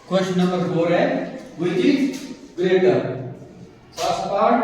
Question number 4 है which is greater. First part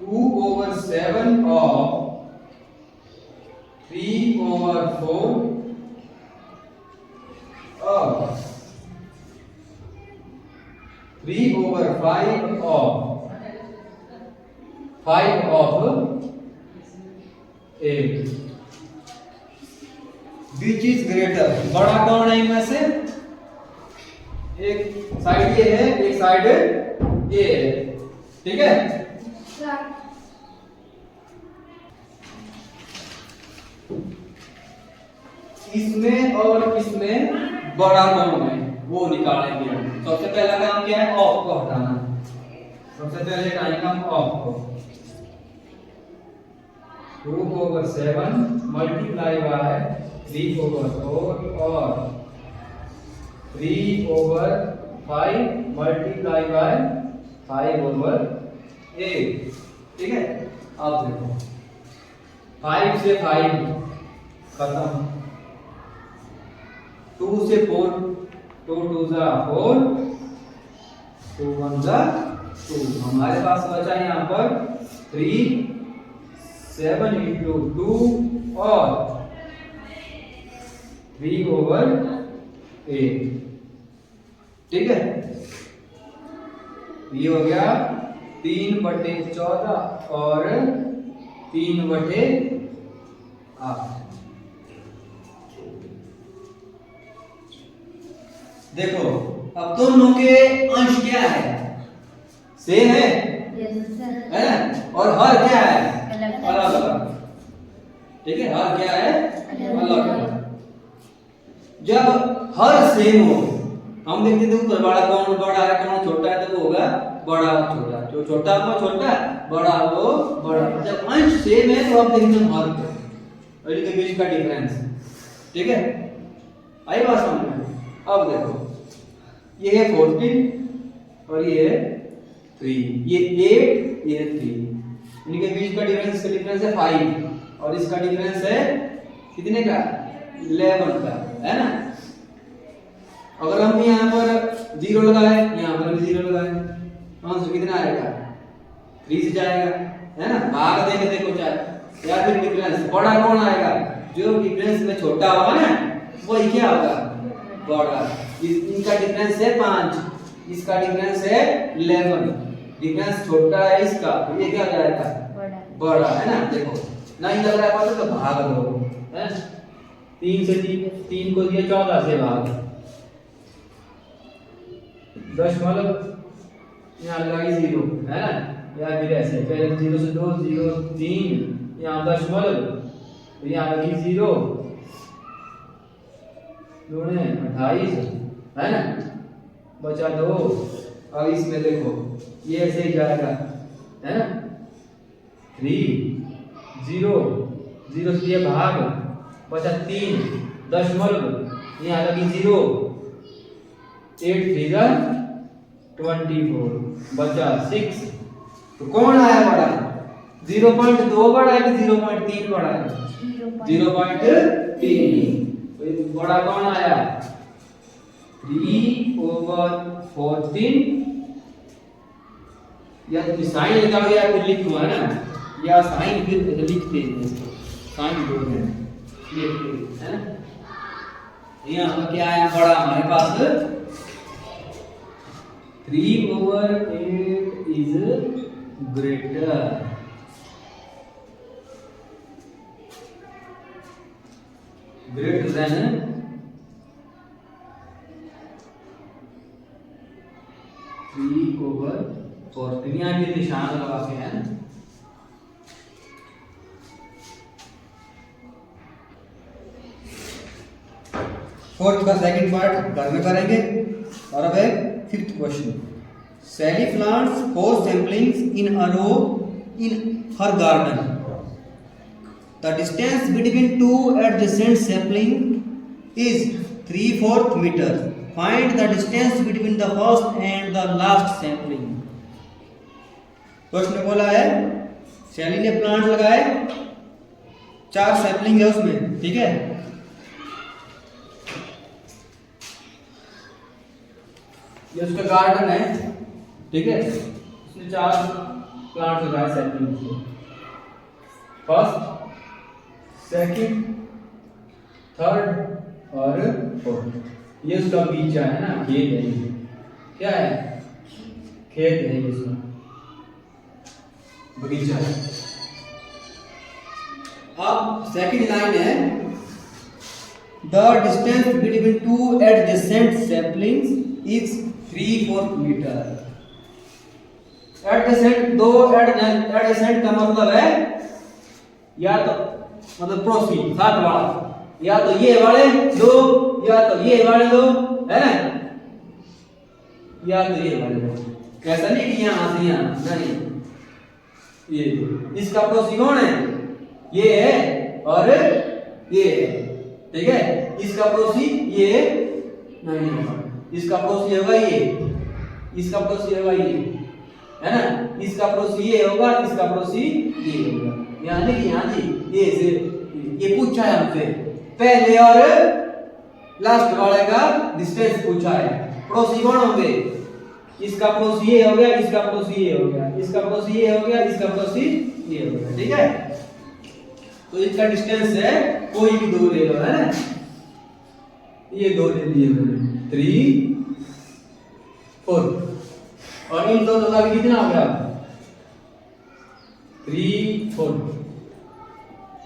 2/7 of 3/4 of 3/5 of 8. Which is greater? बड़ा कौन है इनमें से? एक साइड ये है, एक साइड ये है, ठीक है? इसमें और इसमें बड़ा कौन है वो निकालेंगे हम। सबसे पहला काम क्या है? ऑफ को हटाना। सबसे पहले हटाएंगे हम ऑफ को। 2/7 मल्टीप्लाई बाय 3/4 और 3/5 मल्टीप्लाई बाय 5/8, ठीक है? अब देखो 5 से 5 खत्म, 2 से 4, 2 2 जा 4, 2 1 जा 2। हमारे पास बचा यहाँ पर 3 7 into 2 और 3/8, ठीक है? ये हो गया 3/14 और 3/8। देखो अब दोनों के अंश क्या है? सेम है, है ना? और हर क्या है? अलग अलग, ठीक है? हर क्या है? अलग अलग। जब हर सेम हो, हम देखते थे ऊपर बड़ा कौन बड़ा है, कौन छोटा है, तो वो होगा बड़ा छोटा, जो छोटा हो छोटा, बड़ा हो बड़ा। जब अंश सेम है तो आप देखेंगे हर को और इनके बीच का डिफरेंस, ठीक है? आई बात समझ में? अब देखो ये है 14 और ये है 3, ये 8, ये है 3, इनके बीच का डिफरेंस है 5 और इसका डिफरेंस है कितने का? 11 का, है ना? अगर हम यहाँ पर 0 लगाए, यहाँ पर भी 0 लगाए, आंसर कितना आएगा? 3 से जाएगा, है ना? भाग देके देखो चाहे, या फिर डिफरेंस बड़ा कौन आएगा? जो डिफरेंस में छोटा होगा ना वही क्या होगा? बड़ा। इनका डिफरेंस है 5, इसका डिफरेंस है 11, डिफरेंस छोटा है इसका, तो ये क्या हो जाएगा? बड़ा, है ना? देखो नहीं लग रहा है तो भाग दो, है? 3 से 3 को दिया 14 से भाग, दशमलव यहाँ लगाई 0, है ना? या फिर ऐसे पहले 0 से 2 0 3, यहाँ दशमलव, तो यहाँ लगी 0 दूने 28, है ना? बचा 2। अब इसमें देखो ये ऐसे ही जाएगा, है ना? 3 0 0 से भाग, बचा 3 दशमलव, यहाँ लगी 0, 8 3 24, बचा 6। तो कौन आया बड़ा? 0.2 बड़ा है कि 0.3 बड़ा है? 0.3। तो बड़ा कौन आया? 3/14, या तो साइन लगाओ या फिर लिख दो, है ना? या साइन फिर लिखते हैं इसको, साइन दो है लिखते हैं, है ना? यहाँ पर क्या आया बड़ा हमारे पास? 3/8 is greater. Greater than 3/14। यहाँ पे निशान लगा के है ना? फोर्थ का सेकंड पार्ट घर में करेंगे। और अब है fifth question. Sally plants 4 saplings in a row in her garden. The distance between 2 adjacent saplings is 3/4 meters. Find the distance between the first and the last sapling. Question बोला है सैली ने plant लगाए, 4 सैपलिंग है उसमें, ठीक है? ये उसका गार्डन है, ठीक है। उसने 4 प्लांट लगाए सेपलिंग्स के, फर्स्ट, सेकंड, थर्ड और फोर्थ। ये उसका बीजा है ना, खेत है ये, क्या है, खेत है ये उसका, बगीचा है। अब सेकंड लाइन है, the distance between 2 adjacent saplings is 3/4 metre. Adjacent, 2 adjacent का मतलब है या तो मतलब पड़ोसी, साथ वाला, या तो ये वाले दो, या तो ये वाले दो, है ना, या तो ये वाले दो। कैसा नहीं कि यहां से यहां, नहीं, ये इसका पड़ोसी कौन है, ये है और ये है, ठीक है। इसका पड़ोसी ये नहीं होगा, इसका पड़ोसी होगा ये, इसका पड़ोसी होगा ये, है ना, इसका पड़ोसी ये होगा, इसका पड़ोसी ये होगा। यहाँ देखिए, यहाँ जी ये से ये पूछा है हमसे, पहले और लास्ट वाले का डिस्टेंस पूछा है। पड़ोसी कौन होंगे, इसका पड़ोसी ये हो गया, इसका पड़ोसी ये हो गया, इसका पड़ोसी ये हो गया, इसका पड़ोसी ये हो गया, ठीक है। तो इसका डिस्टेंस है, कोई भी दो ले लो, है ना, ये दो ले लिए मैंने, 3, 4 और इन दोनों का भी कितना हो गया, 3, 4।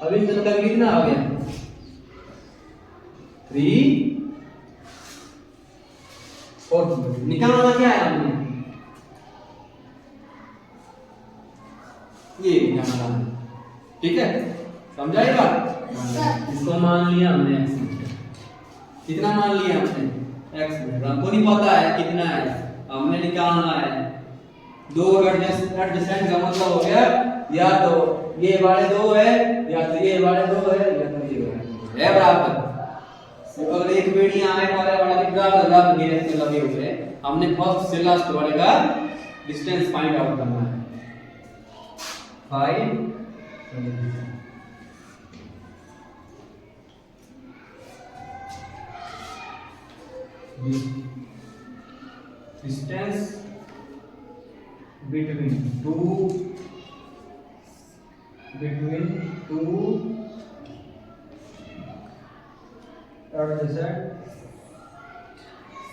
अब इन दोनों का भी कितना हो गया, 3, 4। निकालना क्या है आपने, ये निकालना है, ठीक है, समझा ये बात। इसको मान लिया हमने x, कितना मान लिया हमने, x हमको नहीं पता है कितना है, हमने निकालना है। 2 एडजेसेंट का मतलब हो गया या तो ये वाले दो है, या तो ये वाले दो है, या तो ये वाले है बराबर। अगर एक पेड़ यहाँ है, वाले वाला दिख रहा है, घेरे में लगे हुए हैं, हमने फर्स्ट से लास्ट वाले का डिस्टेंस फाइंड आउट करना है। Find distance between two adjacent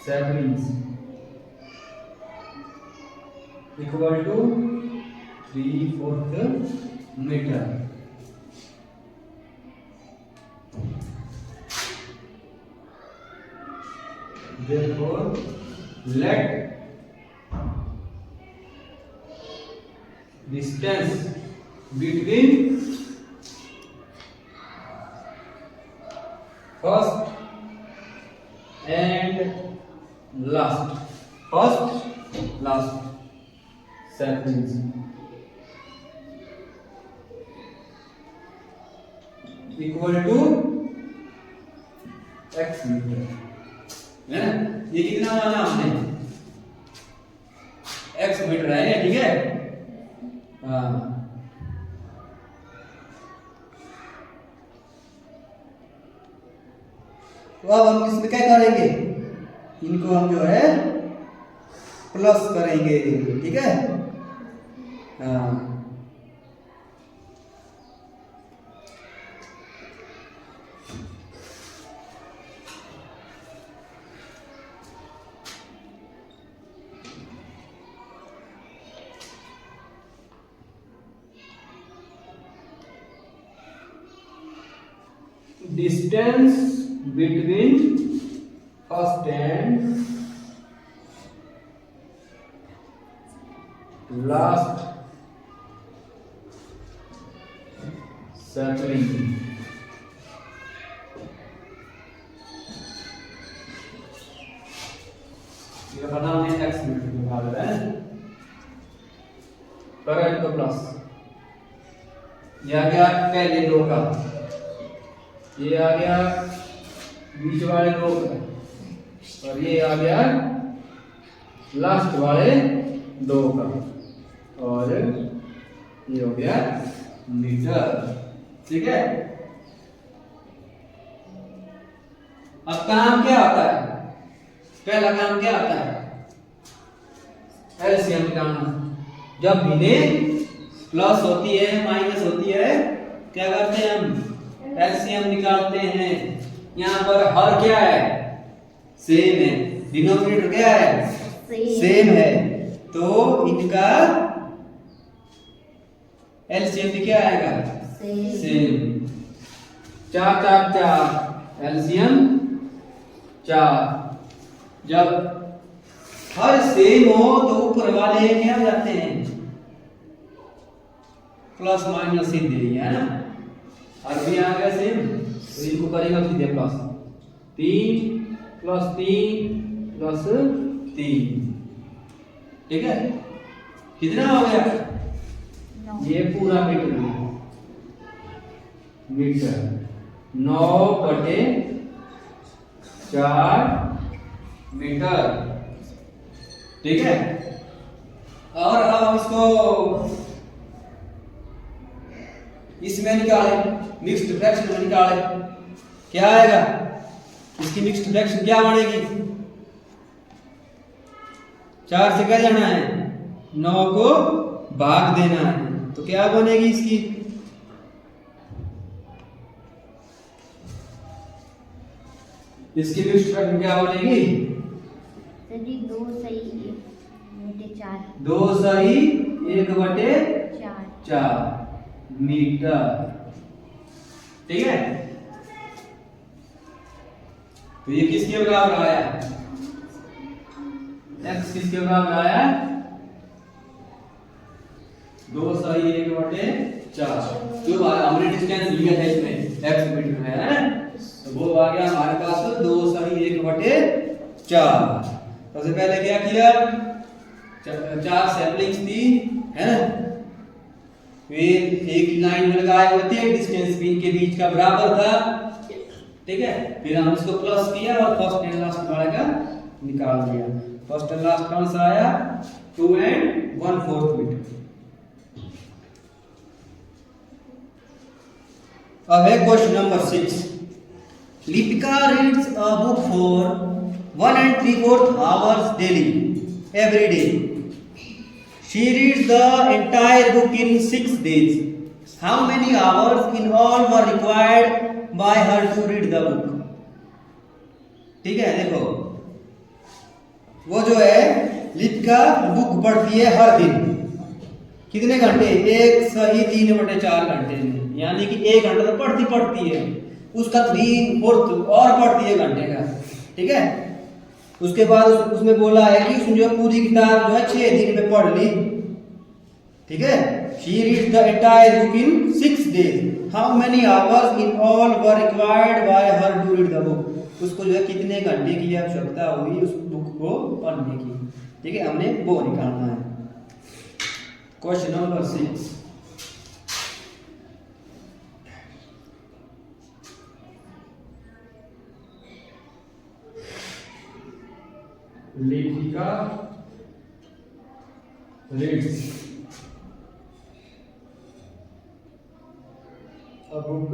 saplings equal to 3/4 meter. Therefore, let distance between first and last saplings equal to x meter, है ना। ये कितना माना हमने, x मीटर है, ठीक है। हाँ, तो अब हम इसमें क्या करेंगे, इनको हम जो है प्लस करेंगे, ठीक है। हाँ, distance between first and last sapling ये पता हमने x मीटर निकाला है, पर इनको प्लस, ये आ गया पहले दो का, ये आ गया बीच वाले दो का, और ये आ गया लास्ट वाले दो का, और ये हो गया मीटर, ठीक है। अब काम क्या होता है, पहला काम क्या होता है, एलसीएम निकालना। जब भिन्नें प्लस होती है माइनस होती है क्या करते हैं हम एलसीएम निकालते हैं। यहाँ पर हर क्या है सेम है, डिनोमिनेटर क्या है सेम है, तो इनका एलसीएम भी क्या आएगा सेम। 4 4 4 एलसीएम 4। जब हर सेम हो तो ऊपर वाले क्या हो जाते हैं प्लस माइनस सीधे ही है ना। और भी आ गया सेम तो इनको करेगा सीधे प्लस 3 प्लस 3 प्लस 3। ठीक है कितना हो गया ये पूरा मीटर में मीटर 9/4 मीटर। ठीक है और अब हम इसको इसमें निकाले मिक्स्ड फ्रैक्शन में निकाले क्या आएगा इसकी मिक्स्ड फ्रैक्शन क्या बनेगी 4 से क्या जाना है 9 को भाग देना है तो क्या बनेगी इसकी मिक्स्ड फ्रैक्शन क्या बनेगी 2 सही 1/4 मीटर। ठीक है तो ये किसके बराबर आया x किसके बराबर आया 2 सही 1/4 जो हमने डिस्टेंस लिया था इसमें x मीटर में है तो वो आ गया हमारे पास 2 सही 1/4। सबसे पहले क्या किया 4 सैंपलिंग्स थी है ना फिर एक लाइन में लगाए हुए थे डिस्टेंस भी इनके बीच का बराबर था। ठीक है फिर हम इसको प्लस किया और फर्स्ट एंड लास्ट वाले का निकाल दिया। फर्स्ट एंड लास्ट कौन सा आया 2 1/4 मीटर। अब है question number 6। Lipika reads a book for 1 3/4 hours daily every day. She reads the entire book in 6 days. How many hours in all were required by her to read the book? ठीक है देखो वो जो है Lipika book पढ़ती है हर दिन कितने घंटे 1 सही 3/4 घंटे में यानी कि 1 घंटा तो पढ़ती है उसका 3/4 और पढ़ती है घंटे का। ठीक है उसके बाद उसमें बोला है कि उसने जो पूरी किताब जो है 6 दिन में पढ़ ली। ठीक है she reads the entire book in 6 days. How many hours in all were required by her to read the book? उसको जो है कितने घंटे की आवश्यकता हुई उस बुक को पढ़ने की। ठीक है हमने वो निकालना है। Question number 6 Lipika reads a book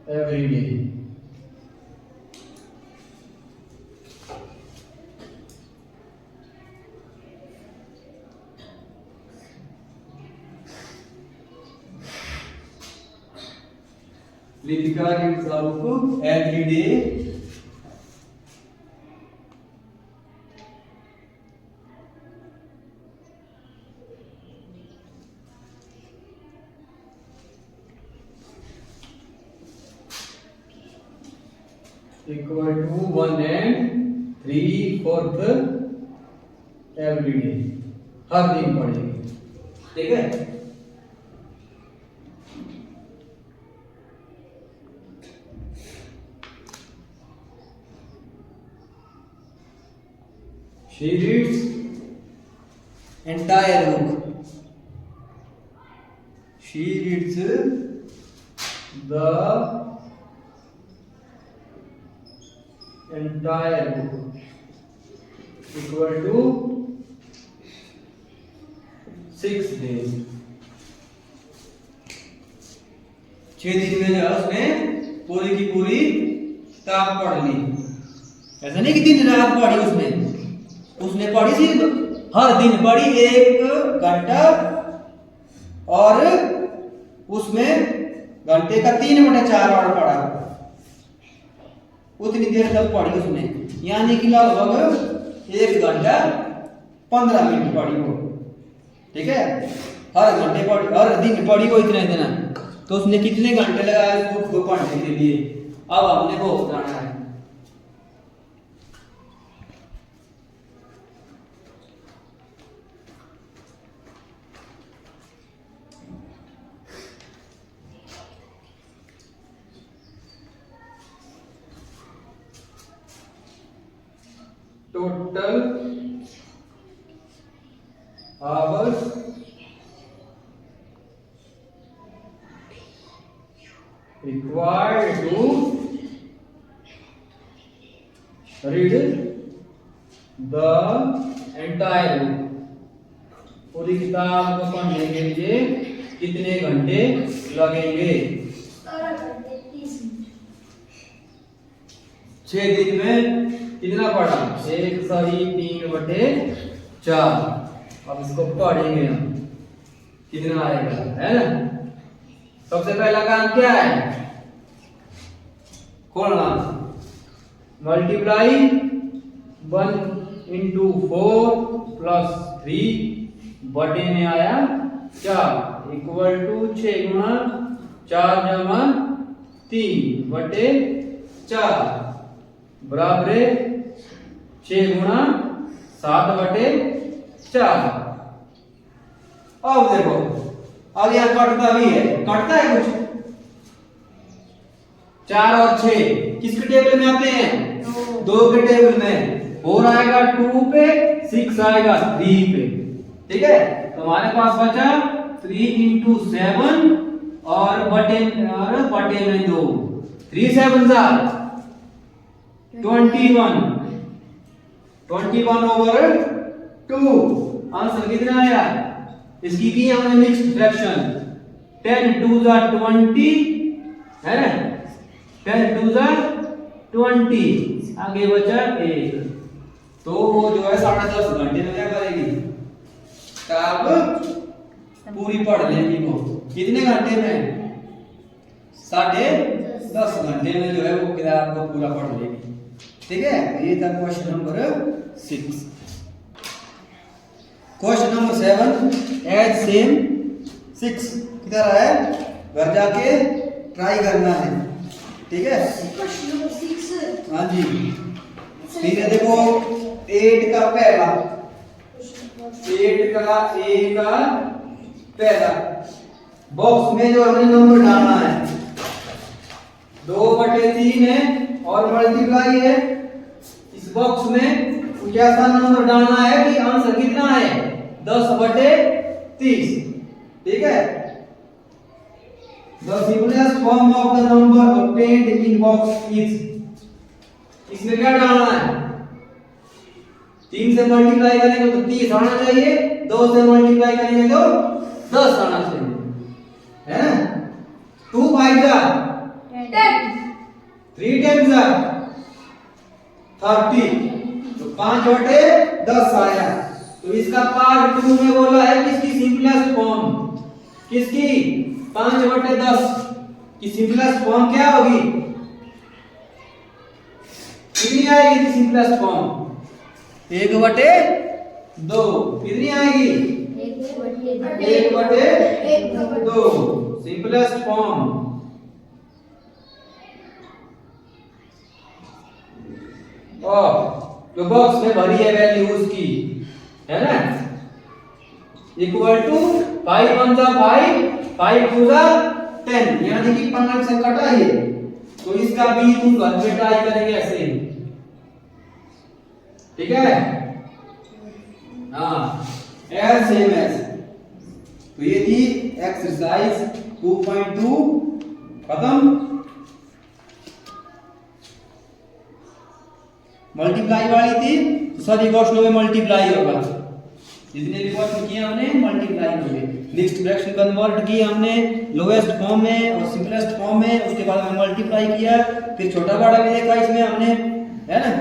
every day. Lipika reads a book every day. Equal to 1 3/4 every day हर दिन पढ़ेगी। ठीक है she reads entire book. She reads the entire book equal to 6 days. 6 दिन में जो उसने पूरी की पूरी किताब पढ़ ली। ऐसा नहीं कि दिन रात पढ़ी उसने उसने पढ़ी थी, हर दिन पढ़ी 1 घंटा, और उसमें घंटे का 3/4 आवर पढ़ा, उतनी देर तक पढ़ी उसने, यानी कि लगभग 1 घंटा 15 मिनट पढ़ी वो। ठीक है, हर घंटे पढ़ी, हर दिन पढ़ी वो इतना इतना, तो उसने कितने घंटे लगाए इस बुक को पढ़ने के लिए, अब हमने वो बताना है। Total hours required to read the entire book, पूरी किताब को पढ़ने के लिए कितने घंटे लगेंगे? 6 दिन में कितना पढ़ा? 1 सही 3/4। अब इसको पढ़ेंगे हम, कितना आएगा, है ना। सबसे पहला काम क्या है? खोलना, मल्टीप्लाई 1 × 4 + 3 बटे में आया 4 इक्वल टू 6 × 4 = 3 बटे 4 बराबर 6 × 7 बटे 4। अब देखो, अब यह कटता भी है, कटता है कुछ? 4 और 6 किसके टेबल में आते हैं? 2 के टेबल में। 4 आएगा 2 पे, 6 आएगा 3 पे। ठीक है, तो हमारे पास बचा 3 × 7 और बटे में 2, 3 7 21/2। आंसर कितना आया? इसकी की हमने मिक्स्ड फ्रैक्शन, 10 2 20 है ना, 10 2 20, आगे बचा 1, तो वो जो है 10.5 घंटे में क्या करेगी? किताब पूरी पढ़ लेगी वो। कितने घंटे में? 10.5 घंटे में जो है वो किताब को पूरा पढ़ लेगी। ठीक है, ये था question number 6। Question number 7 as same 6 की तरह है, घर जाके ट्राई करना है। ठीक है, क्वेश्चन नंबर 6। हाँ जी, ठीक है। देखो 8 का पहला, 8 का A का पहला बॉक्स में जो हमने नंबर डालना है 2/3 है और मल्टीप्लाई है। इस बॉक्स में कैसा नंबर डालना है कि आंसर कितना है? 10/30। ठीक है, the simplest form of the number obtained in box is, इसमें क्या डालना है? 3 से मल्टीप्लाई करेंगे तो 30 आना चाहिए, 2 से मल्टीप्लाई करेंगे तो 10 आना चाहिए, है ना। 2 5 जा 10, 3 10 जा 30, तो 5/10 आया। तो इसका पार्ट 2 में बोला है किसकी सिंपलेस्ट फॉर्म, किसकी? 5/10 की सिंपलेस्ट फॉर्म क्या होगी? कितनी आएगी सिंपलेस्ट फॉर्म? 1/2। कितनी आएगी? 1/2 सिंपलेस्ट फॉर्म। और जो बॉक्स में भरी है वैल्यू उसकी, है ना, इक्वल टू 5 1 5 5 2 10, यानी कि 15 से कटा है। तो इसका भी तुम घर पे ट्राई करेंगे ऐसे ही। ठीक है, हाँ, एज सेम एज। तो ये थी एक्सरसाइज 2.2 खत्म। मल्टीप्लाई वाली थी, सभी क्वेश्चनों में मल्टीप्लाई होगा, जितने भी क्वेश्चन किए हमने मल्टीप्लाई होंगे। नेक्स्ट फ्रैक्शन कन्वर्ट किए हमने लोएस्ट फॉर्म में और सिंपलेस्ट फॉर्म में, उसके बाद में मल्टीप्लाई किया, फिर छोटा बड़ा भी देखा इसमें हमने, है ना।